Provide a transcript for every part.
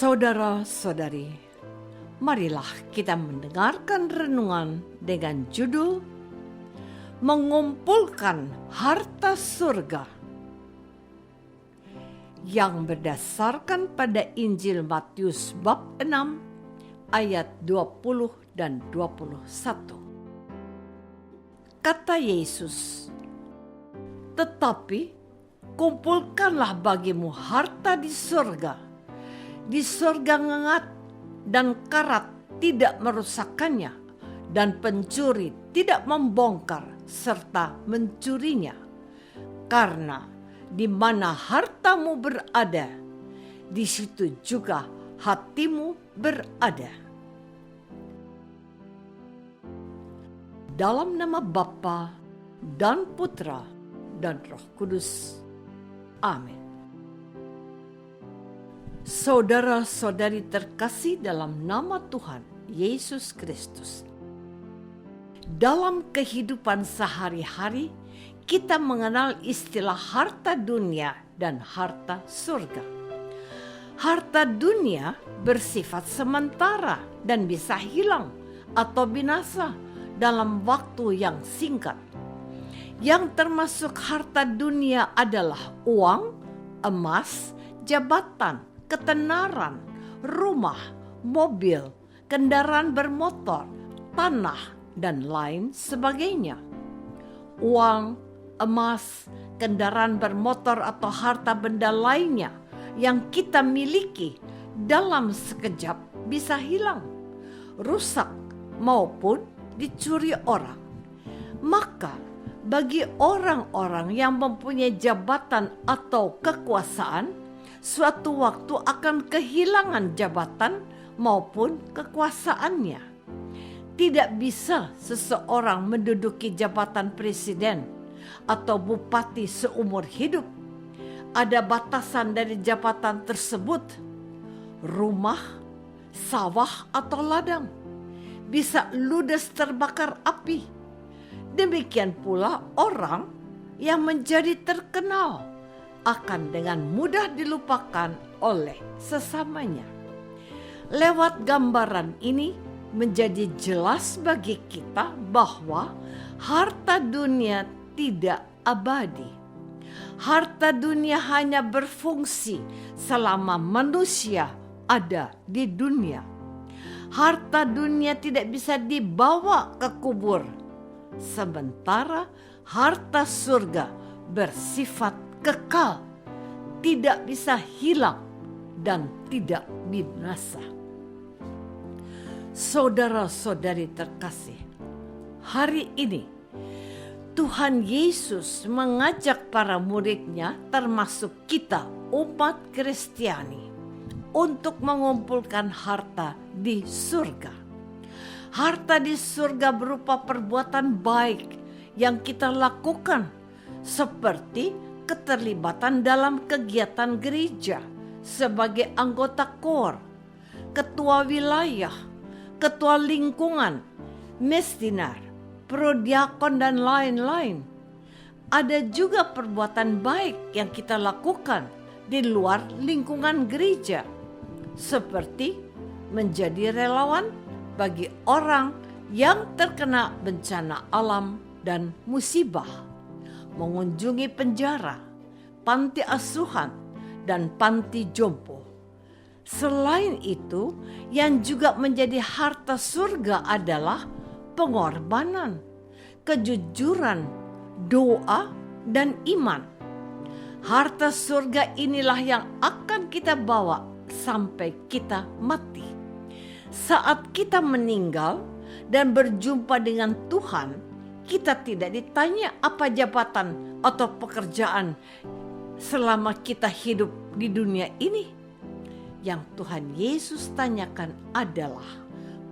Saudara-saudari, marilah kita mendengarkan renungan dengan judul Mengumpulkan Harta Surga yang berdasarkan pada Injil Matius bab 6 ayat 20 dan 21. Kata Yesus, "Tetapi kumpulkanlah bagimu harta di surga. Di surga ngengat dan karat tidak merusakkannya, dan pencuri tidak membongkar serta mencurinya. Karena di mana hartamu berada, di situ juga hatimu berada." Dalam nama Bapa dan Putra dan Roh Kudus. Amin. Saudara-saudari terkasih dalam nama Tuhan Yesus Kristus. Dalam kehidupan sehari-hari, kita mengenal istilah harta dunia dan harta surga. Harta dunia bersifat sementara dan bisa hilang atau binasa dalam waktu yang singkat. Yang termasuk harta dunia adalah uang, emas, jabatan, ketenaran, rumah, mobil, kendaraan bermotor, tanah, dan lain sebagainya. Uang, emas, kendaraan bermotor atau harta benda lainnya yang kita miliki dalam sekejap bisa hilang, rusak, maupun dicuri orang. Maka bagi orang-orang yang mempunyai jabatan atau kekuasaan, suatu waktu akan kehilangan jabatan maupun kekuasaannya. Tidak bisa seseorang menduduki jabatan presiden atau bupati seumur hidup. Ada batasan dari jabatan tersebut. Rumah, sawah atau ladang bisa ludes terbakar api. Demikian pula orang yang menjadi terkenal akan dengan mudah dilupakan oleh sesamanya. Lewat gambaran ini menjadi jelas bagi kita bahwa harta dunia tidak abadi. Harta dunia hanya berfungsi selama manusia ada di dunia. Harta dunia tidak bisa dibawa ke kubur, sementara harta surga bersifat kekal, tidak bisa hilang dan tidak binasa. Saudara-saudari terkasih, hari ini Tuhan Yesus mengajak para murid-Nya termasuk kita umat Kristiani untuk mengumpulkan harta di surga. Harta di surga berupa perbuatan baik yang kita lakukan, seperti keterlibatan dalam kegiatan gereja sebagai anggota KOR, ketua wilayah, ketua lingkungan, mestinar, prodiakon, dan lain-lain. Ada juga perbuatan baik yang kita lakukan di luar lingkungan gereja, seperti menjadi relawan bagi orang yang terkena bencana alam dan musibah, mengunjungi penjara, panti asuhan, dan panti jompo. Selain itu, yang juga menjadi harta surga adalah pengorbanan, kejujuran, doa, dan iman. Harta surga inilah yang akan kita bawa sampai kita mati. Saat kita meninggal dan berjumpa dengan Tuhan, kita tidak ditanya apa jabatan atau pekerjaan selama kita hidup di dunia ini. Yang Tuhan Yesus tanyakan adalah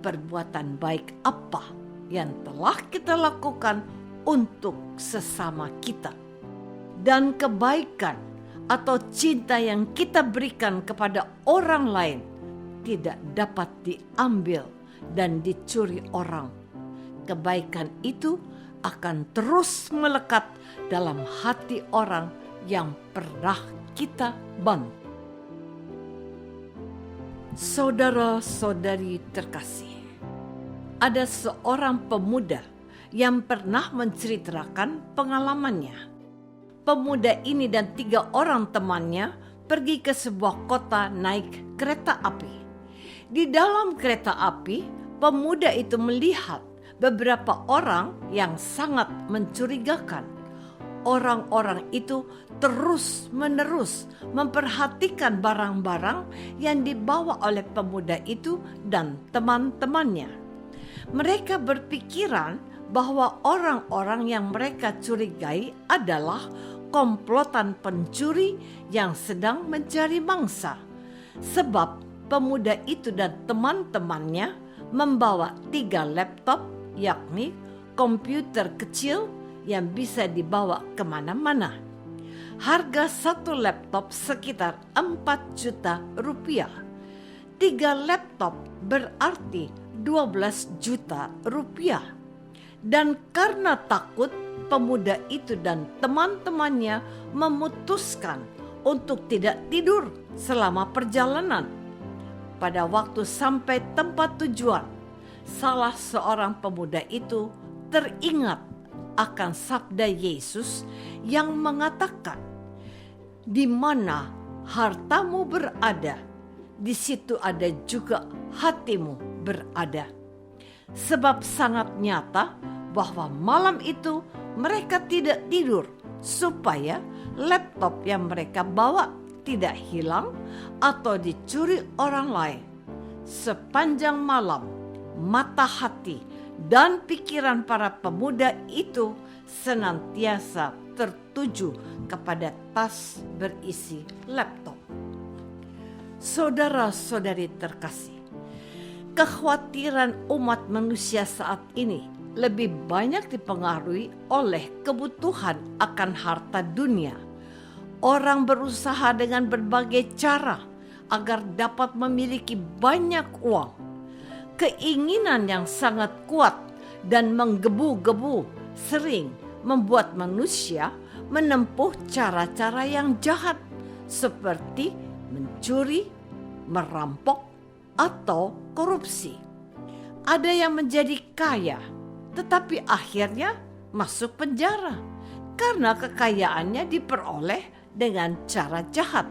perbuatan baik apa yang telah kita lakukan untuk sesama kita, dan kebaikan atau cinta yang kita berikan kepada orang lain tidak dapat diambil dan dicuri orang. Kebaikan itu akan terus melekat dalam hati orang yang pernah kita bantu. Saudara-saudari terkasih, ada seorang pemuda yang pernah menceritakan pengalamannya. Pemuda ini dan 3 orang temannya pergi ke sebuah kota naik kereta api. Di dalam kereta api, pemuda itu melihat beberapa orang yang sangat mencurigakan. Orang-orang itu terus-menerus memperhatikan barang-barang yang dibawa oleh pemuda itu dan teman-temannya. Mereka berpikiran bahwa orang-orang yang mereka curigai adalah komplotan pencuri yang sedang mencari mangsa. Sebab pemuda itu dan teman-temannya membawa 3 laptop, yakni komputer kecil yang bisa dibawa kemana-mana. Harga 1 laptop sekitar 4 juta rupiah. 3 laptop berarti 12 juta rupiah. Dan karena takut, pemuda itu dan teman-temannya memutuskan untuk tidak tidur selama perjalanan. Pada waktu sampai tempat tujuan, salah seorang pemuda itu teringat akan sabda Yesus yang mengatakan, "Di mana hartamu berada, di situ ada juga hatimu berada." Sebab sangat nyata bahwa malam itu mereka tidak tidur supaya laptop yang mereka bawa tidak hilang atau dicuri orang lain. Sepanjang malam, mata hati dan pikiran para pemuda itu senantiasa tertuju kepada tas berisi laptop. Saudara-saudari terkasih, kekhawatiran umat manusia saat ini lebih banyak dipengaruhi oleh kebutuhan akan harta dunia. Orang berusaha dengan berbagai cara agar dapat memiliki banyak uang. Keinginan yang sangat kuat dan menggebu-gebu sering membuat manusia menempuh cara-cara yang jahat seperti mencuri, merampok, atau korupsi. Ada yang menjadi kaya tetapi akhirnya masuk penjara karena kekayaannya diperoleh dengan cara jahat.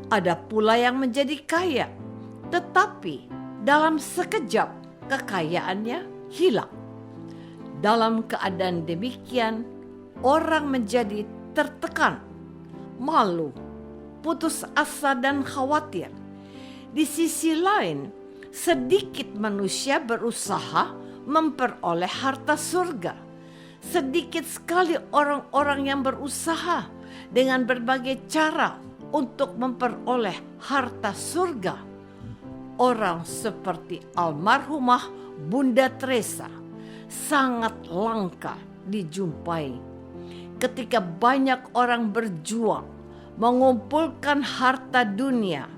Ada pula yang menjadi kaya tetapi dalam sekejap kekayaannya hilang. Dalam keadaan demikian, orang menjadi tertekan, malu, putus asa dan khawatir. Di sisi lain, sedikit manusia berusaha memperoleh harta surga. Sedikit sekali orang-orang yang berusaha dengan berbagai cara untuk memperoleh harta surga. Orang seperti almarhumah Bunda Teresa sangat langka dijumpai. Ketika banyak orang berjuang mengumpulkan harta dunia,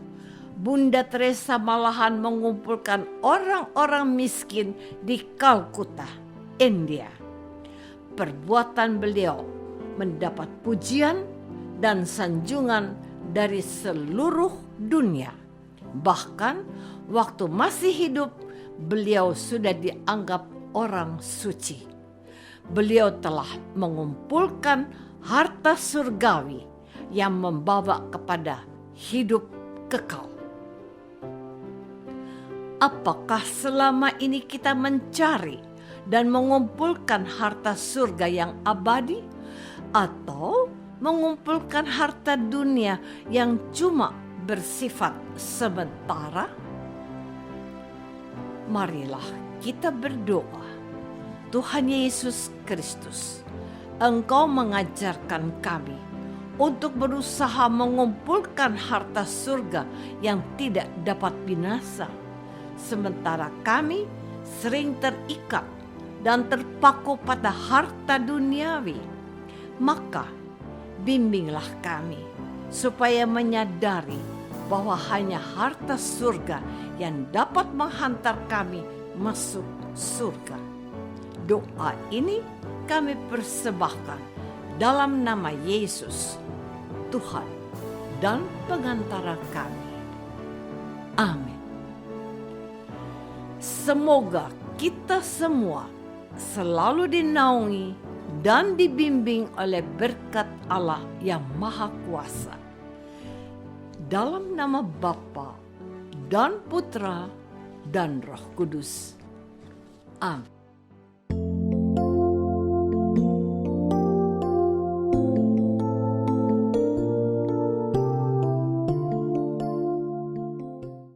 Bunda Teresa malahan mengumpulkan orang-orang miskin di Kalkuta, India. Perbuatan beliau mendapat pujian dan sanjungan dari seluruh dunia. Bahkan waktu masih hidup, beliau sudah dianggap orang suci. Beliau telah mengumpulkan harta surgawi yang membawa kepada hidup kekal. Apakah selama ini kita mencari dan mengumpulkan harta surga yang abadi, atau mengumpulkan harta dunia yang cuma bersifat sementara? Marilah kita berdoa. Tuhan Yesus Kristus, Engkau mengajarkan kami untuk berusaha mengumpulkan harta surga yang tidak dapat binasa, sementara kami sering terikat dan terpaku pada harta duniawi. Maka bimbinglah kami supaya menyadari bahwa hanya harta surga yang dapat menghantar kami masuk surga. Doa ini kami persembahkan dalam nama Yesus, Tuhan dan pengantara kami. Amin. Semoga kita semua selalu dinaungi dan dibimbing oleh berkat Allah yang Maha Kuasa. Dalam nama Bapa dan Putra dan Roh Kudus. Amin.